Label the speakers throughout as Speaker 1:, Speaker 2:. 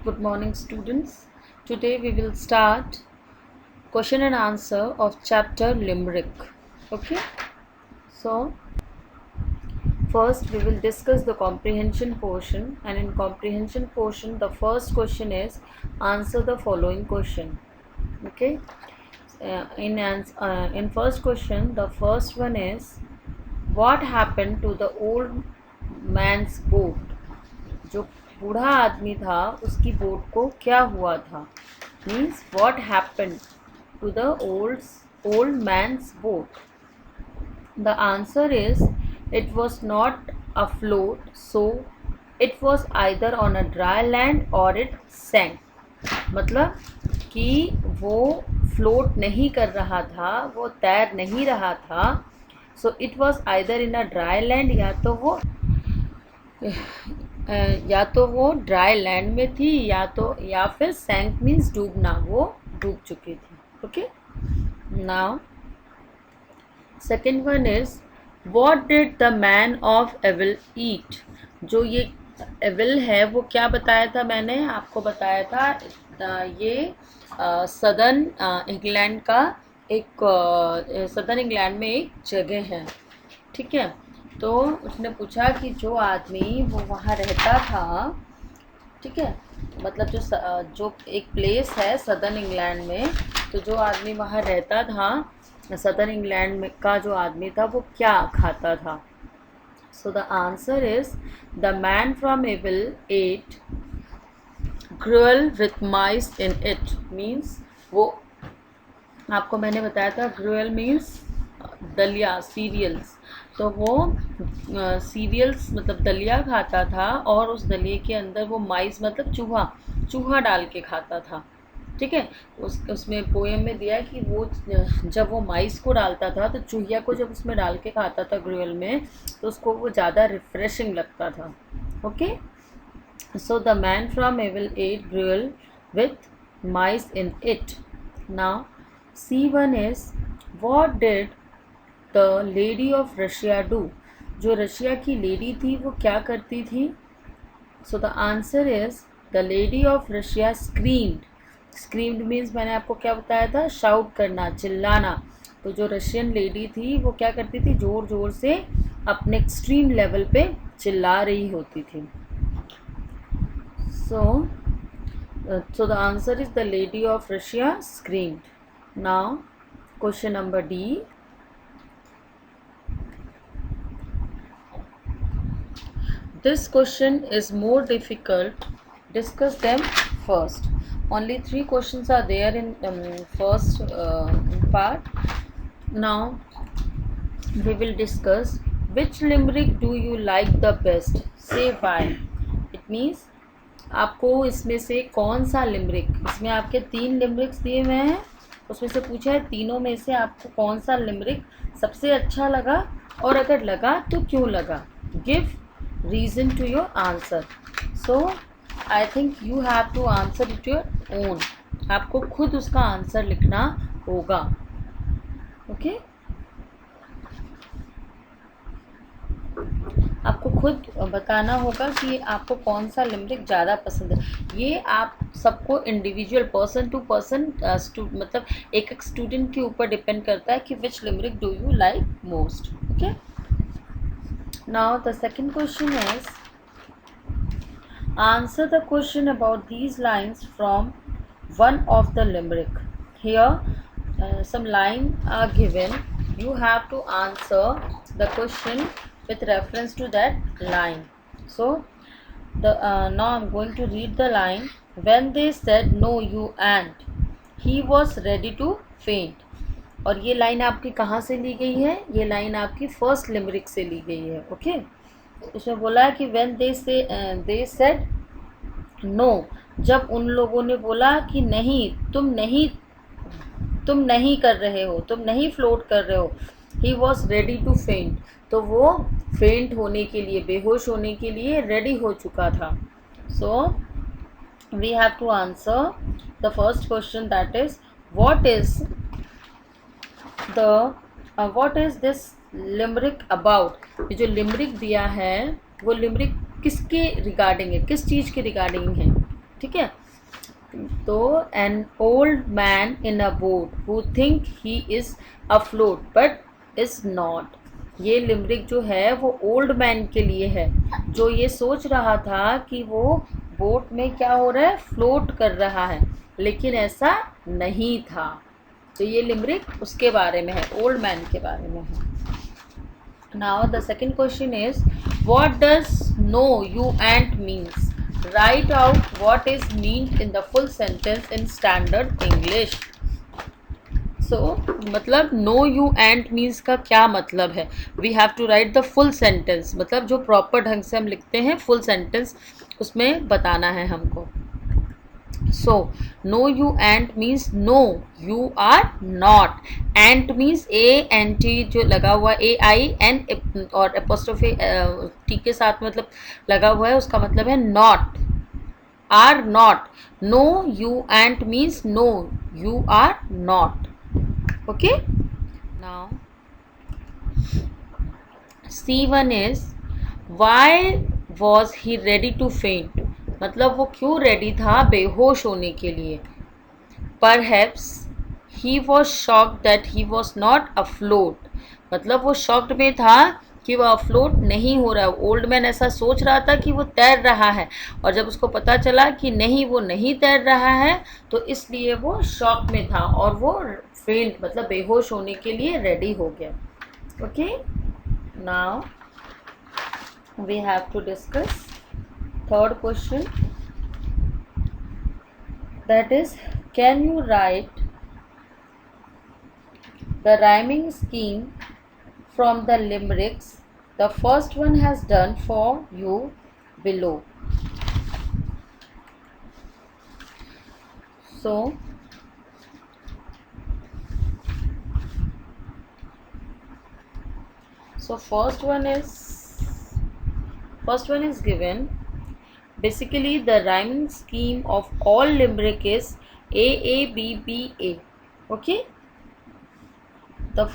Speaker 1: Good morning, students. Today we will start question and answer of chapter Limerick. Okay, so first we will discuss the comprehension portion, and in comprehension portion, the first question is answer the following question. Okay, in first question, the first one is what happened to the old man's boat? जो बूढ़ा आदमी था उसकी boat को क्या हुआ था. Means what happened to the old man's boat. The answer is it was not afloat, so it was either on a dry land or it sank. मतलब कि वो फ्लोट नहीं कर रहा था, वो तैर नहीं रहा था. सो it was either in a dry land, या तो वो ड्राई लैंड में थी, या फिर सैंक मीन्स डूबना, वो डूब चुकी थी. Okay, now second one is what did the man of evil eat. जो ये एविल है वो क्या बताया था, मैंने आपको बताया था ये सदर्न इंग्लैंड का एक सदर्न इंग्लैंड में एक जगह है. ठीक है, तो उसने पूछा कि जो आदमी वो वहाँ रहता था, ठीक है, मतलब जो एक प्लेस है सदर्न इंग्लैंड में, तो जो आदमी वहाँ रहता था सदर्न इंग्लैंड में का जो आदमी था वो क्या खाता था. So the answer is the man from evil ate gruel with mice in it. Means वो आपको मैंने बताया था ग्रुएल मीन्स दलिया, सीरियल्स. तो वो सीरियल्स मतलब दलिया खाता था और उस दलिए के अंदर वो माइस मतलब चूहा डाल के खाता था. ठीक है, उसमें पोएम में दिया है कि वो जब वो माइस को डालता था तो चूहिया को जब उसमें डाल के खाता था ग्रुएल में, तो उसको वो ज़्यादा रिफ्रेशिंग लगता था. Okay, so the man from evil ate gruel with mice in it. Now C1 is what did the lady of Russia do. जो रशिया की लेडी थी वो क्या करती थी. सो the answer is the lady of Russia screamed. Screamed means मैंने आपको क्या बताया था, शाउट करना, चिल्लाना. तो जो रशियन लेडी थी वो क्या करती थी, ज़ोर ज़ोर से अपने एक्सट्रीम लेवल पे चिल्ला रही होती थी. सो the answer is the lady of Russia screamed. Now, question number D. This question is more difficult. Discuss them first. Only 3 questions are there in first part. Now, we will discuss which limerick do you like the best. Say why. It means आपको इसमें से कौन सा limerick, इसमें आपके 3 लिमरिक्स दिए हुए हैं, उसमें से पूछा है तीनों में से आपको कौन सा लिमरिक सबसे अच्छा लगा, और अगर लगा तो क्यों लगा. Give reason to your answer. So I think you have to answer it your own. आपको खुद उसका आंसर लिखना होगा. ओके, आपको खुद बताना होगा कि आपको कौन सा लिमरिक ज़्यादा पसंद है. ये आप सबको इंडिविजुअल पर्सन टू पर्सन मतलब एक एक स्टूडेंट के ऊपर डिपेंड करता है कि which limerick do you like most. Okay, now the second question is answer the question about these lines from one of the limerick. Here some line are given. You have to answer the question with reference to that line. So now I'm going to read the line. When they said no you and he was ready to faint. और ये line आपकी कहाँ से ली गई है, ये line आपकी first limerick से ली गई है. ओके, इसमें बोला है कि when they said no, जब उन लोगों ने बोला कि नहीं, तुम नहीं कर रहे हो, तुम नहीं फ्लोट कर रहे हो. ही वॉज रेडी टू फेंट, तो वो फेंट होने के लिए, बेहोश होने के लिए रेडी हो चुका था. So we have to answer the first question, that is what is this limerick about. ये जो लिमरिक दिया है वो लिमरिक किसके रिगार्डिंग है, किस चीज़ के रिगार्डिंग है. ठीक है। तो an old man in a boat who think he is afloat but is not. ये लिमरिक जो है वो ओल्ड मैन के लिए है, जो ये सोच रहा था कि वो बोट में क्या हो रहा है, फ्लोट कर रहा है, लेकिन ऐसा नहीं था। तो ये लिमरिक उसके बारे में है, ओल्ड मैन के बारे में है। Now the second question is what does no you and means. Write out what is mean in the full sentence in standard English. So मतलब नो यू एंड मीन्स का क्या मतलब है, we have to write the full sentence, मतलब जो proper ढंग से हम लिखते हैं फुल सेंटेंस उसमें बताना है हमको। So no you and means no you are not, and means A N T जो लगा हुआ ए आई एन और एपोस्ट्रोफी टी के साथ मतलब लगा हुआ है, उसका मतलब है not, are not. No you and means no you are not. Okay, now C1 is why was he ready to faint, मतलब वो क्यों रेडी था बेहोश होने के लिए। Perhaps he was shocked that he was not afloat, मतलब वो शॉक्ड में था कि वो अफ्लोट नहीं हो रहा है। ओल्ड मैन ऐसा सोच रहा था कि वो तैर रहा है, और जब उसको पता चला कि नहीं वो नहीं तैर रहा है तो इसलिए वो शॉक में था और वो फेंट मतलब बेहोश होने के लिए रेडी हो गया। Okay, now we have to discuss third question, that is can you write the rhyming scheme from the limericks the first one has done for you below. So first one is given. Basically the rhyming scheme of all limerick is A A B B A. Okay, the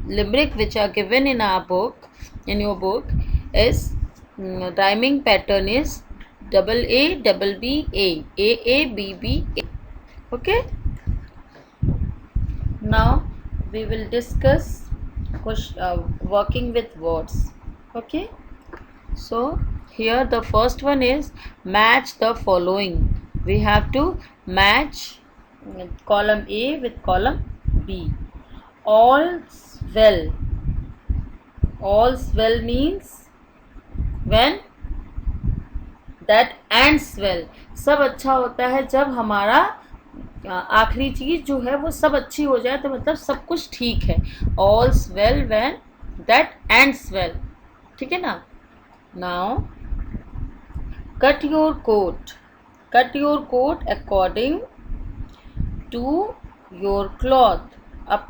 Speaker 1: limerick which are given in our book, in your book, is rhyming pattern is double A double B A A A B B A. Okay, now we will discuss working with words. Okay, so here the first one is match the following. We have to match column A with column B. All's well. All's well means when that ends well. सब अच्छा होता है जब हमारा आखिरी चीज जो है वो सब अच्छी हो जाए, तो मतलब सब कुछ ठीक है। All's well when that ends well. ठीक है ना। Now cut your coat. Cut your coat according to your cloth. अब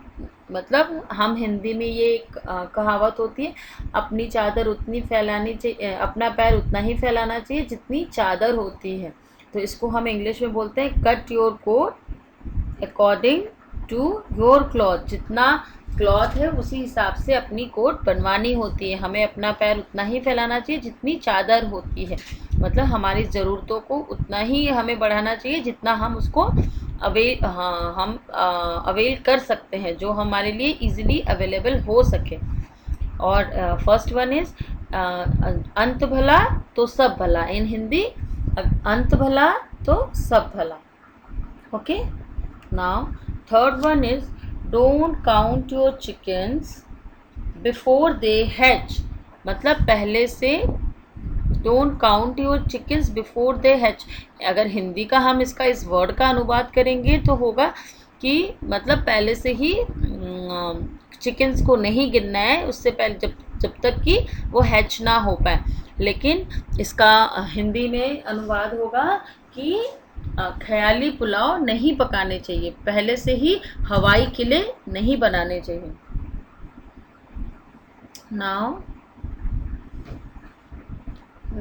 Speaker 1: मतलब हम हिंदी में ये एक कहावत होती है, अपनी चादर उतनी फैलानी चाहिए, अपना पैर उतना ही फैलाना चाहिए जितनी चादर होती है। तो इसको हम इंग्लिश में बोलते हैं cut your coat according to your cloth. जितना क्लॉथ है उसी हिसाब से अपनी कोट बनवानी होती है। हमें अपना पैर उतना ही फैलाना चाहिए जितनी चादर होती है, मतलब हमारी ज़रूरतों को उतना ही हमें बढ़ाना चाहिए जितना हम उसको अवेल कर सकते हैं, जो हमारे लिए इजीली अवेलेबल हो सके। और फर्स्ट वन इज अंत भला तो सब भला, इन हिंदी अंत भला तो सब भला। Okay, now third one is don't count your chickens before they hatch, मतलब पहले से don't count your chickens before they hatch. अगर हिंदी का हम इसका इस वर्ड का अनुवाद करेंगे तो होगा कि मतलब पहले से ही चिकन्स को नहीं गिनना है उससे पहले, जब तक कि वो हैच ना हो पाए। लेकिन इसका हिंदी में अनुवाद होगा कि ख्याली पुलाव नहीं पकाने चाहिए, पहले से ही हवाई किले नहीं बनाने चाहिए।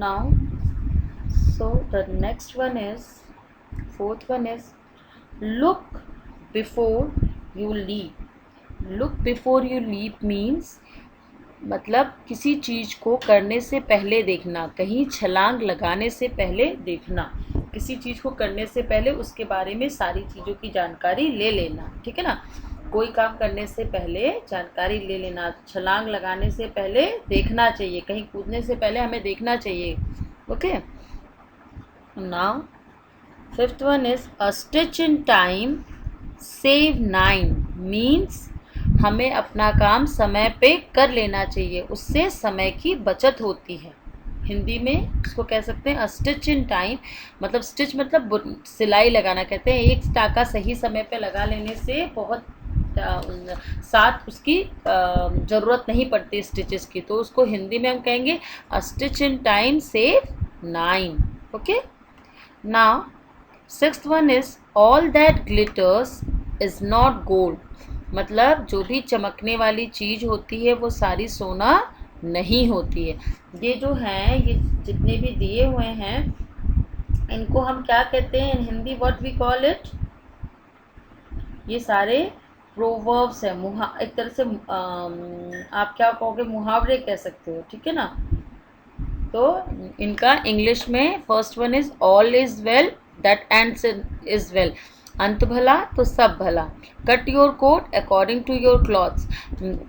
Speaker 1: Now so the next one is, fourth one is look before you leap. Look before you leap means मतलब किसी चीज़ को करने से पहले देखना, कहीं छलांग लगाने से पहले देखना, किसी चीज़ को करने से पहले उसके बारे में सारी चीज़ों की जानकारी ले लेना, ठीक है ना। कोई काम करने से पहले जानकारी ले लेना, छलांग लगाने से पहले देखना चाहिए, कहीं कूदने से पहले हमें देखना चाहिए। Okay, now fifth one is a stitch in time save 9 means हमें अपना काम समय पे कर लेना चाहिए, उससे समय की बचत होती है। हिंदी में उसको कह सकते हैं स्टिच इन टाइम, मतलब स्टिच मतलब सिलाई लगाना कहते हैं। एक टाका सही समय पे लगा लेने से बहुत साथ उसकी ज़रूरत नहीं पड़ती स्टिचेस की, तो उसको हिंदी में हम कहेंगे stitch in time save 9। Okay, now sixth one is all that glitters is not gold, मतलब जो भी चमकने वाली चीज़ होती है वो सारी सोना नहीं होती है। ये जो हैं, ये जितने भी दिए हुए हैं इनको हम क्या कहते हैं in Hindi, what we call it, ये सारे प्रोवर्ब्स है, एक तरह से आप क्या कहोगे, मुहावरे कह सकते हो, ठीक है ना। तो इनका इंग्लिश में first one is all is well that ends is well, अंत भला तो सब भला। Cut your coat according to your cloths,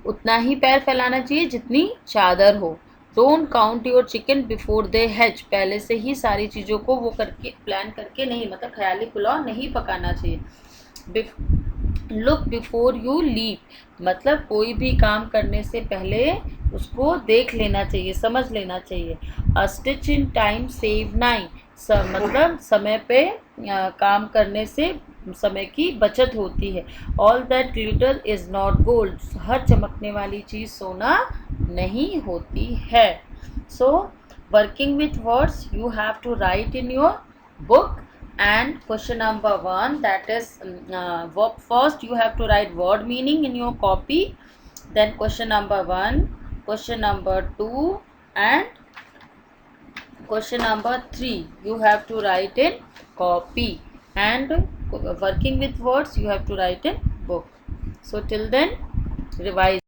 Speaker 1: उतना ही पैर फैलाना चाहिए जितनी चादर हो। Don't count your chicken before they hatch, पहले से ही सारी चीज़ों को वो करके प्लान करके नहीं, मतलब ख्याली पुलाव नहीं पकाना चाहिए। लुक बिफोर यू लीव, मतलब कोई भी काम करने से पहले उसको देख लेना चाहिए, समझ लेना चाहिए। अ स्टिच इन टाइम सेव 9, मतलब समय पे काम करने से समय की बचत होती है। All that glitter is not gold, हर चमकने वाली चीज़ सोना नहीं होती है। So working with words you have to write in your book, and question number 1, that is first you have to write word meaning in your copy, then question number 1, question number 2 and question number 3 you have to write in copy, and working with words you have to write in book. So till then revise.